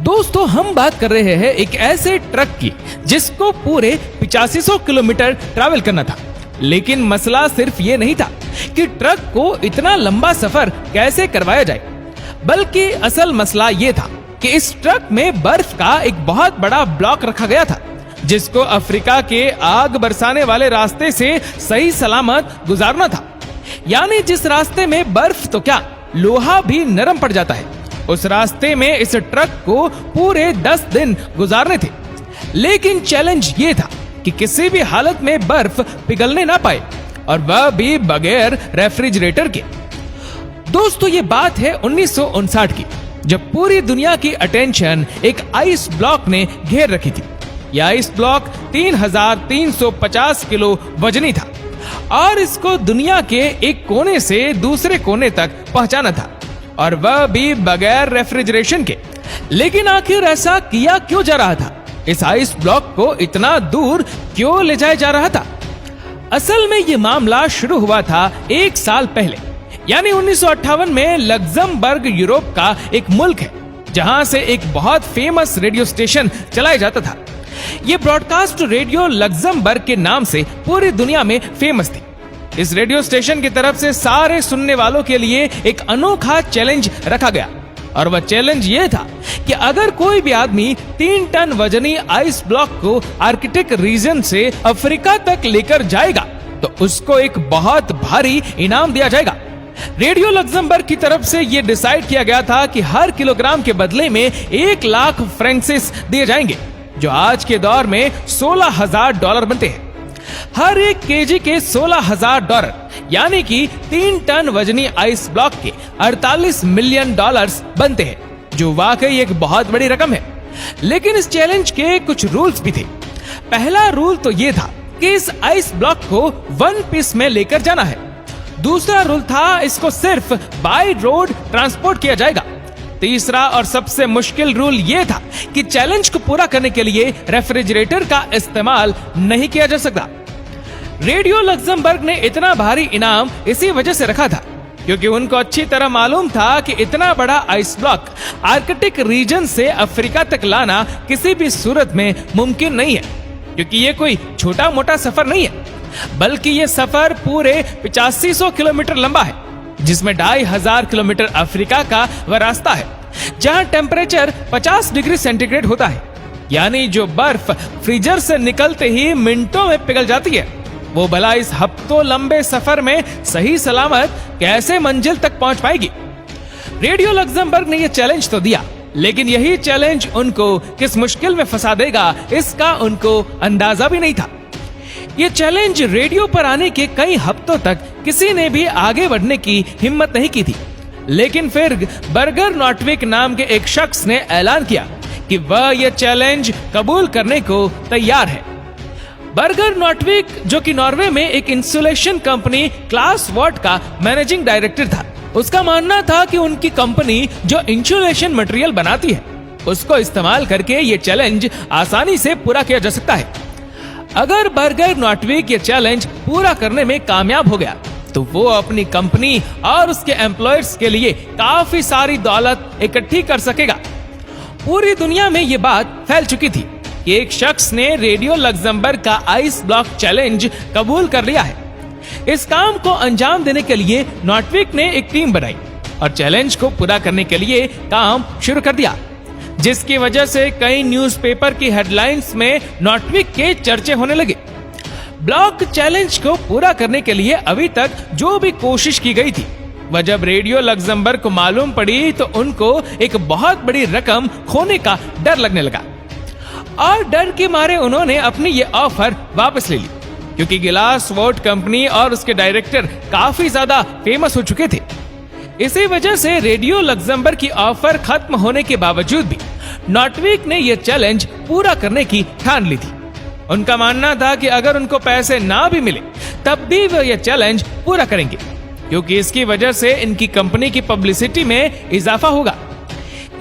दोस्तों हम बात कर रहे हैं एक ऐसे ट्रक की जिसको पूरे 8500 किलोमीटर ट्रैवल करना था। लेकिन मसला सिर्फ ये नहीं था कि ट्रक को इतना लंबा सफर कैसे करवाया जाए, बल्कि असल मसला ये था कि इस ट्रक में बर्फ का एक बहुत बड़ा ब्लॉक रखा गया था जिसको अफ्रीका के आग बरसाने वाले रास्ते से सही सलामत गुजारना था। यानी जिस रास्ते में बर्फ तो क्या लोहा भी नरम पड़ जाता है, उस रास्ते में इस ट्रक को पूरे 10 दिन गुजारने थे। लेकिन चैलेंज ये था कि किसी भी हालत में बर्फ पिघलने ना पाए, और वह भी बगैर रेफ्रिजरेटर के। दोस्तों ये बात है 1959 की, जब पूरी दुनिया की अटेंशन एक आइस ब्लॉक ने घेर रखी थी। यह आइस ब्लॉक 3350 किलो वजनी था और इसको दुनिया के एक कोने से दूसरे कोने तक पहुंचाना था, और वह भी बगैर रेफ्रिजरेशन के। लेकिन आखिर ऐसा किया क्यों जा रहा था? इस आइस ब्लॉक को इतना दूर क्यों ले जाया जा रहा था? असल में ये मामला शुरू हुआ था 1 साल पहले, यानी 1958 में। लग्जमबर्ग यूरोप का एक मुल्क है जहां से एक बहुत फेमस रेडियो स्टेशन चलाया जाता था। ये ब्रॉडकास्ट रेडियो लग्जमबर्ग के नाम से पूरी दुनिया में फेमस थी। इस रेडियो स्टेशन की तरफ से सारे सुनने वालों के लिए एक अनोखा चैलेंज रखा गया, और वह चैलेंज ये था कि अगर कोई भी आदमी 3 टन वजनी आइस ब्लॉक को आर्कटिक रीजन से अफ्रीका तक लेकर जाएगा तो उसको एक बहुत भारी इनाम दिया जाएगा। रेडियो लग्जमबर्ग की तरफ से यह डिसाइड किया गया था कि हर किलोग्राम के बदले में 1 लाख फ्रैंक्स दिए जाएंगे, जो आज के दौर में $16,000 बनते हैं। हर 1 केजी के $16,000 यानी कि 3 टन वजनी आइस ब्लॉक के $48 मिलियन बनते हैं, जो वाकई एक बहुत बड़ी रकम है। लेकिन इस चैलेंज के कुछ रूल्स भी थे। पहला रूल तो ये था कि इस आइस ब्लॉक को 1 पीस में लेकर जाना है। दूसरा रूल था इसको सिर्फ बाय रोड ट्रांसपोर्ट किया जाएगा। तीसरा और सबसे मुश्किल रूल यह था कि चैलेंज को पूरा करने के लिए रेफ्रिजरेटर का इस्तेमाल नहीं किया जा सकता। रेडियो लग्जमबर्ग ने इतना भारी इनाम इसी वजह से रखा था क्योंकि उनको अच्छी तरह मालूम था कि इतना बड़ा आइस ब्लॉक आर्कटिक रीजन से अफ्रीका तक लाना किसी भी सूरत में मुमकिन नहीं है, क्योंकि ये कोई छोटा मोटा सफर नहीं है, बल्कि ये सफर पूरे 8500 किलोमीटर लंबा है, जिसमें 2500 किलोमीटर अफ्रीका का वह रास्ता है जहां टेम्परेचर 50 डिग्री सेंटीग्रेड होता है। यानी जो बर्फ फ्रीजर से निकलते ही मिनटों में पिघल जाती है, वो भला इस हफ्तों लंबे सफर में सही सलामत कैसे मंजिल तक पहुंच पाएगी? रेडियो लग्जमबर्ग ने यह चैलेंज तो दिया, लेकिन यही चैलेंज उनको किस मुश्किल में फंसा देगा इसका उनको अंदाजा भी नहीं था। ये चैलेंज रेडियो पर आने के कई हफ्तों तक किसी ने भी आगे बढ़ने की हिम्मत नहीं की थी। लेकिन फिर बर्गर नॉटविक नाम के एक शख्स ने ऐलान किया कि वह यह चैलेंज कबूल करने को तैयार है। बर्गर नॉटविक, जो कि नॉर्वे में एक इंसुलेशन कंपनी क्लास वॉट का मैनेजिंग डायरेक्टर था, उसका मानना था कि उनकी कंपनी जो इंसुलेशन मटेरियल बनाती है उसको इस्तेमाल करके ये चैलेंज आसानी से पूरा किया जा सकता है। अगर बर्गर नॉटविक ये चैलेंज पूरा करने में कामयाब हो गया तो वो अपनी कंपनी और उसके एम्प्लॉयर्स के लिए काफी सारी दौलत इकट्ठी कर सकेगा। पूरी दुनिया में ये बात फैल चुकी थी कि एक शख्स ने रेडियो लग्जमबर्ग का आइस ब्लॉक चैलेंज कबूल कर लिया है। इस काम को अंजाम देने के लिए नॉटविक ने एक टीम बनाई और चैलेंज को पूरा करने के लिए काम शुरू कर दिया, जिसकी वजह से कई न्यूज़पेपर की हेडलाइंस में नॉटविक के चर्चे होने लगे। ब्लॉक चैलेंज को पूरा करने के लिए अभी तक जो भी कोशिश की गई थी, वह जब रेडियो लग्जमबर्ग को मालूम पड़ी तो उनको एक बहुत बड़ी रकम खोने का डर लगने लगा, और डर के मारे उन्होंने अपनी ये ऑफर वापस ले ली, क्योंकि गिलास वोट कंपनी और उसके डायरेक्टर काफी ज्यादा फेमस हो चुके थे। इसी वजह से रेडियो लग्जमबर्ग की ऑफर खत्म होने के बावजूद भी नॉटविक ने यह चैलेंज पूरा करने की ठान ली थी। उनका मानना था कि अगर उनको पैसे ना भी मिले तब भी वो यह चैलेंज पूरा करेंगे, क्योंकि इसकी वजह से इनकी कंपनी की पब्लिसिटी में इजाफा होगा।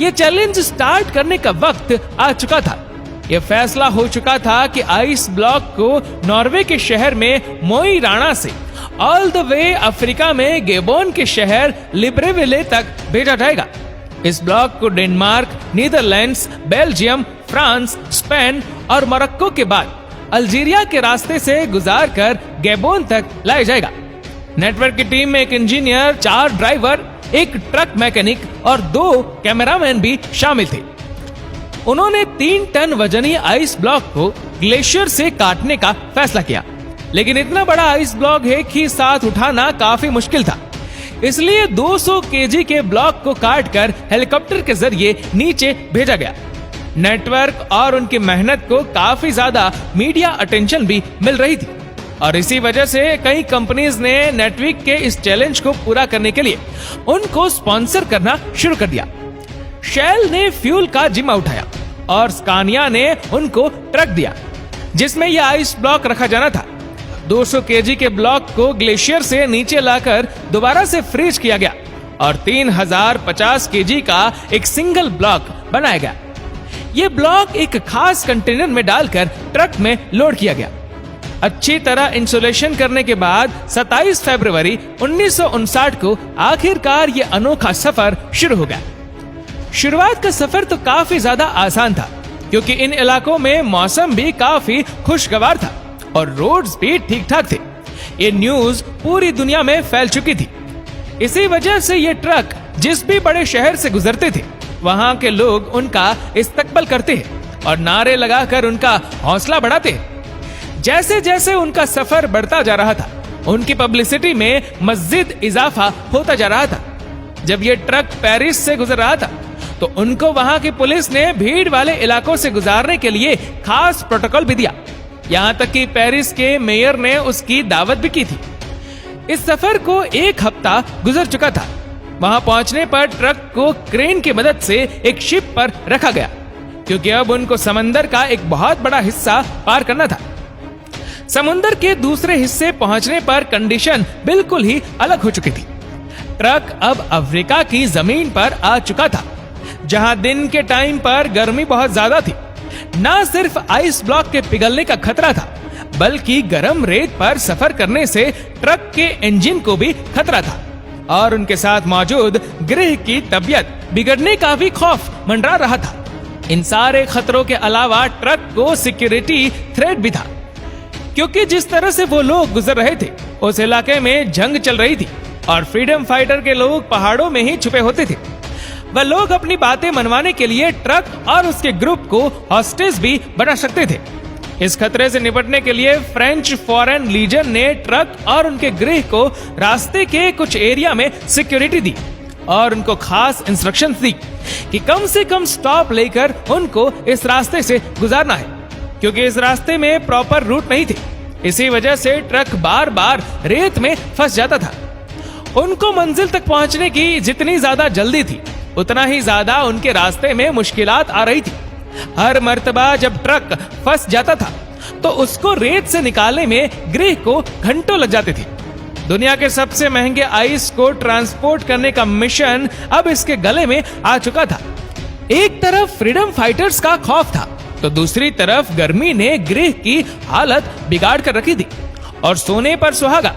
यह चैलेंज स्टार्ट करने का वक्त आ चुका था। यह फैसला हो चुका था कि आइस ब्लॉक को नॉर्वे के शहर में मोई राणा से ऑल द वे अफ्रीका में गेबोन के शहर लिब्रेविले तक भेजा जाएगा। इस ब्लॉक को Denmark, Netherlands, Belgium, France, Spain और मोरक्को के बाद अल्जीरिया के रास्ते से गुजार कर गैबोन तक लाया जाएगा। नेटवर्क की टीम में एक इंजीनियर, 4 ड्राइवर, एक ट्रक मैकेनिक और 2 कैमरामैन भी शामिल थे। उन्होंने 3 टन वजनी आइस ब्लॉक को ग्लेशियर से काटने का फैसला किया, लेकिन इतना बड़ा आइस ब्लॉक एक ही साथ उठाना काफी मुश्किल था। इसलिए 200 केजी के ब्लॉक को काटकर हेलीकॉप्टर के जरिए नीचे भेजा गया। नेटवर्क और उनकी मेहनत को काफी ज्यादा मीडिया अटेंशन भी मिल रही थी और इसी वजह से कई कंपनीज ने नेटवर्क के इस चैलेंज को पूरा करने के लिए उनको स्पॉन्सर करना शुरू कर दिया। शेल ने फ्यूल का जिम्मा उठाया और स्कानिया ने उनको ट्रक दिया जिसमें यह आइस ब्लॉक रखा जाना था। 200 केजी के ब्लॉक को ग्लेशियर से नीचे लाकर दोबारा से फ्रीज किया गया और 3050 केजी का एक सिंगल ब्लॉक बनाया गया। ये ब्लॉक एक खास कंटेनर में डालकर ट्रक में लोड किया गया। अच्छी तरह इंसुलेशन करने के बाद 27 फरवरी 1959 को आखिरकार ये अनोखा सफर शुरू हो गया। शुरुआत का सफर तो काफी ज्यादा आसान था क्योंकि इन इलाकों में मौसम भी काफी खुशगवार था और रोड्स भी ठीक ठाक थे। ये न्यूज पूरी दुनिया में फैल चुकी थी। इसी वजह से ये ट्रक जिस भी बड़े शहर से गुजरते थे वहां के लोग उनका इस्तकबाल करते हैं और नारे लगाकर उनका हौसला बढ़ाते हैं। जैसे जैसे उनका सफर बढ़ता जा रहा था उनकी पब्लिसिटी में मजीद इजाफा होता जा रहा था। जब ये ट्रक पेरिस से गुजर रहा था तो उनको वहां की पुलिस ने भीड़ वाले इलाकों से गुजारने के लिए खास प्रोटोकॉल भी दिया। यहाँ तक कि पेरिस के मेयर ने उसकी दावत भी की थी। इस सफर को 1 हफ्ता गुजर चुका था। वहां पहुंचने पर ट्रक को क्रेन की मदद से एक शिप पर रखा गया क्योंकि अब उनको समंदर का एक बहुत बड़ा हिस्सा पार करना था। समुद्र के दूसरे हिस्से पहुंचने पर कंडीशन बिल्कुल ही अलग हो चुकी थी। ट्रक अब अफ्रीका की जमीन पर आ चुका था जहां दिन के टाइम पर गर्मी बहुत ज्यादा थी। न सिर्फ आइस ब्लॉक के पिघलने का खतरा था बल्कि गर्म रेत पर सफर करने से ट्रक के इंजन को भी खतरा था और उनके साथ मौजूद गृह की तबीयत बिगड़ने का भी खौफ मंडरा रहा था। इन सारे खतरों के अलावा ट्रक को सिक्योरिटी थ्रेट भी था क्योंकि जिस तरह से वो लोग गुजर रहे थे उस इलाके में जंग चल रही थी और फ्रीडम फाइटर के लोग पहाड़ों में ही छुपे होते थे। वह लोग अपनी बातें मनवाने के लिए ट्रक और उसके ग्रुप को हॉस्टेज भी बना सकते थे। इस खतरे से निपटने के लिए फ्रेंच फॉरेन लीजन ने ट्रक और उनके गृह को रास्ते के कुछ एरिया में सिक्योरिटी दी और उनको खास इंस्ट्रक्शंस दी कि कम से कम स्टॉप लेकर उनको इस रास्ते से गुजारना है क्योंकि इस रास्ते में प्रॉपर रूट नहीं थे। इसी वजह से ट्रक बार बार रेत में फंस जाता था। उनको मंजिल तक पहुंचने की जितनी ज्यादा जल्दी थी उतना ही ज्यादा उनके रास्ते में मुश्किलात आ रही थी। हर मर्तबा जब ट्रक फंस जाता था तो उसको रेत से निकालने में गृह को घंटों लग जाते थे। दुनिया के सबसे महंगे आइस को ट्रांसपोर्ट करने का मिशन अब इसके गले में आ चुका था। एक तरफ फ्रीडम फाइटर्स का खौफ था तो दूसरी तरफ गर्मी ने गृह की हालत बिगाड़ कर रखी थी और सोने पर सुहागा।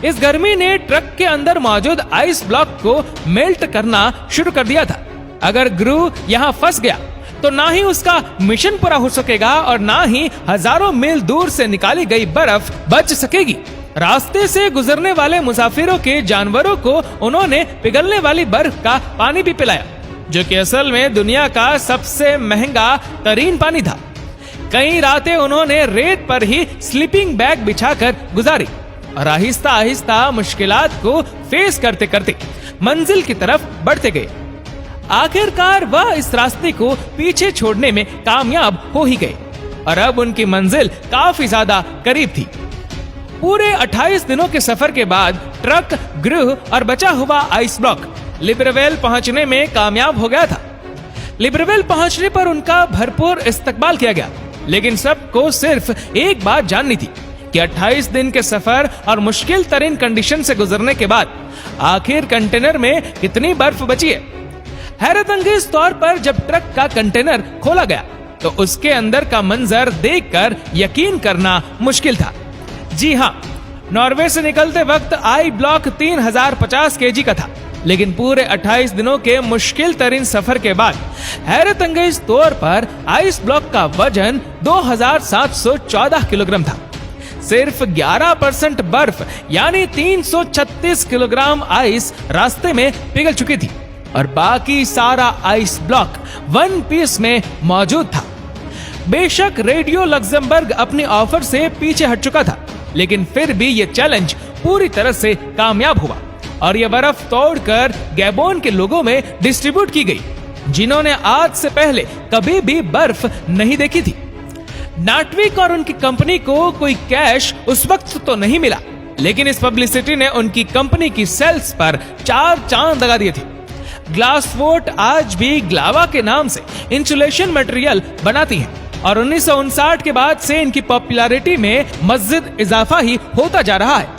इस गर्मी ने ट्रक के अंदर मौजूद आइस ब्लॉक को मेल्ट करना शुरू कर दिया था। अगर ग्रू यहाँ फंस गया तो ना ही उसका मिशन पूरा हो सकेगा और ना ही हजारों मील दूर से निकाली गई बर्फ बच सकेगी। रास्ते से गुजरने वाले मुसाफिरों के जानवरों को उन्होंने पिघलने वाली बर्फ का पानी भी पिलाया जो कि असल में दुनिया का सबसे महंगा तरीन पानी था। कई रातें उन्होंने रेत पर ही स्लीपिंग बैग बिछाकर गुजारी और आहिस्ता आहिस्ता मुश्किलात को फेस करते करते मंजिल की तरफ बढ़ते गए। आखिरकार वह इस रास्ते को पीछे छोड़ने में कामयाब हो ही गए और अब उनकी मंजिल काफी ज्यादा करीब थी। पूरे 28 दिनों के सफर के बाद ट्रक, गृह और बचा हुआ आइस ब्लॉक लिब्रेविल पहुंचने में कामयाब हो गया था। लिब्रेविल पहुंचने पर उनका भरपूर इस्तकबाल किया गया, लेकिन सबको सिर्फ एक बात जाननी थी कि 28 दिन के सफर और मुश्किल तरीन कंडीशन से गुजरने के बाद आखिर कंटेनर में कितनी बर्फ बची है। हैरत अंगेज तौर पर जब ट्रक का कंटेनर खोला गया तो उसके अंदर का मंजर देखकर यकीन करना मुश्किल था। जी हाँ, नॉर्वे से निकलते वक्त आई ब्लॉक 3050 केजी का था लेकिन पूरे 28 दिनों के मुश्किल तरीन सफर के बाद हैरत अंगेज तौर पर आइस ब्लॉक का वजन 2714 किलोग्राम था। सिर्फ 11% बर्फ यानी 336 किलोग्राम आइस रास्ते में पिघल चुकी थी और बाकी सारा आइस ब्लॉक वन पीस में मौजूद था। बेशक रेडियो लक्जमबर्ग अपने ऑफर से पीछे हट चुका था, लेकिन फिर भी यह चैलेंज पूरी तरह से कामयाब हुआ और यह बर्फ तोड़कर गैबोन के लोगों में डिस्ट्रीब्यूट की गई, जिन्होंने आज से पहले कभी भी बर्फ नहीं देखी थी। नाटविक और उनकी कंपनी को कोई कैश उस वक्त तो नहीं मिला, लेकिन इस पब्लिसिटी ने उनकी कंपनी की सेल्स पर 4 चांद लगा दिए थे। ग्लासवोर्ट आज भी ग्लावा के नाम से इंसुलेशन मटेरियल बनाती है और 1959 के बाद से इनकी पॉपुलैरिटी में मज़ीद इजाफा ही होता जा रहा है।